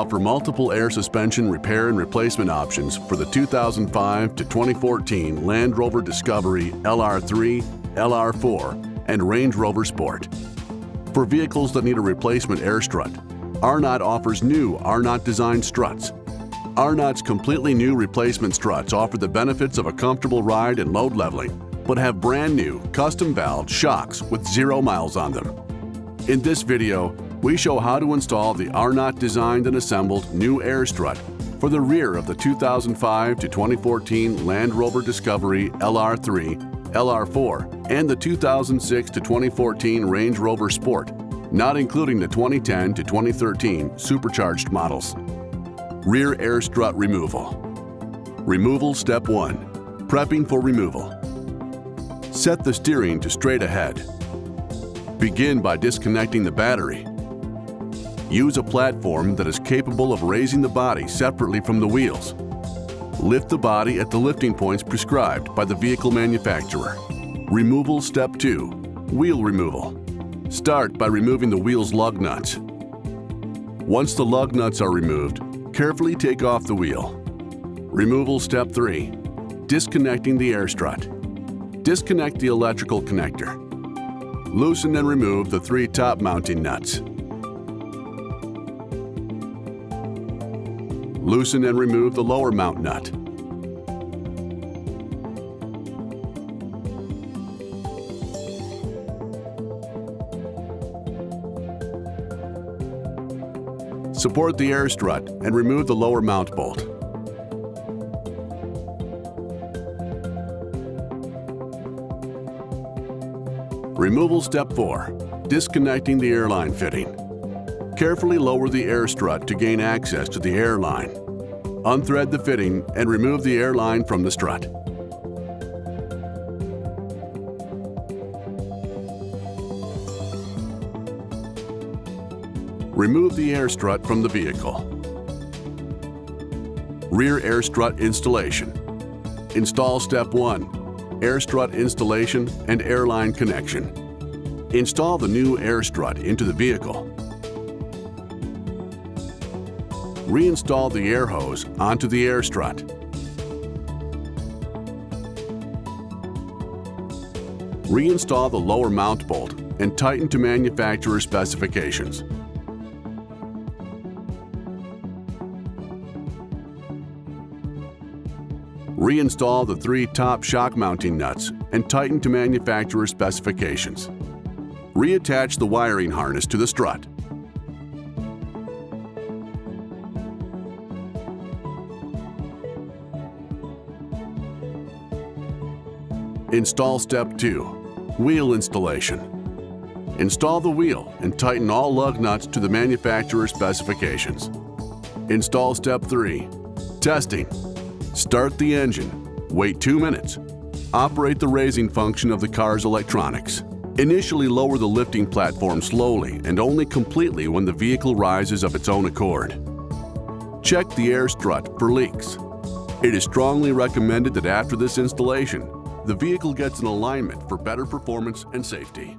offer multiple air suspension repair and replacement options for the 2005 to 2014 Land Rover Discovery LR3, LR4, and Range Rover Sport. For vehicles that need a replacement air strut, Arnott offers new Arnott-designed struts. Arnott's completely new replacement struts offer the benefits of a comfortable ride and load leveling, but have brand new custom-valved shocks with 0 miles on them. In this video, we show how to install the Arnott designed and assembled new air strut for the rear of the 2005 to 2014 Land Rover Discovery LR3, LR4, and the 2006 to 2014 Range Rover Sport, not including the 2010 to 2013 supercharged models. Rear air strut removal. Removal step 1. Prepping for removal. Set the steering to straight ahead. Begin by disconnecting the battery. Use a platform that is capable of raising the body separately from the wheels. Lift the body at the lifting points prescribed by the vehicle manufacturer. Removal step 2. Wheel removal. Start by removing the wheel's lug nuts. Once the lug nuts are removed, carefully take off the wheel. Removal step 3. Disconnecting the air strut. Disconnect the electrical connector. Loosen and remove the 3 top mounting nuts. Loosen and remove the lower mount nut. Support the air strut and remove the lower mount bolt. Removal step 4. Disconnecting the airline fitting. Carefully lower the air strut to gain access to the airline. Unthread the fitting and remove the airline from the strut. Remove the air strut from the vehicle. Rear air strut installation. Install step 1. Air strut installation and airline connection. Install the new air strut into the vehicle. Reinstall the air hose onto the air strut. Reinstall the lower mount bolt and tighten to manufacturer specifications. Reinstall the 3 top shock mounting nuts and tighten to manufacturer specifications. Reattach the wiring harness to the strut. Install step 2. Wheel installation. Install the wheel and tighten all lug nuts to the manufacturer specifications. Install step 3. Testing. Start the engine. Wait 2 minutes. Operate the raising function of the car's electronics. Initially lower the lifting platform slowly and only completely when the vehicle rises of its own accord. Check the air strut for leaks. It is strongly recommended that after this installation, the vehicle gets an alignment for better performance and safety.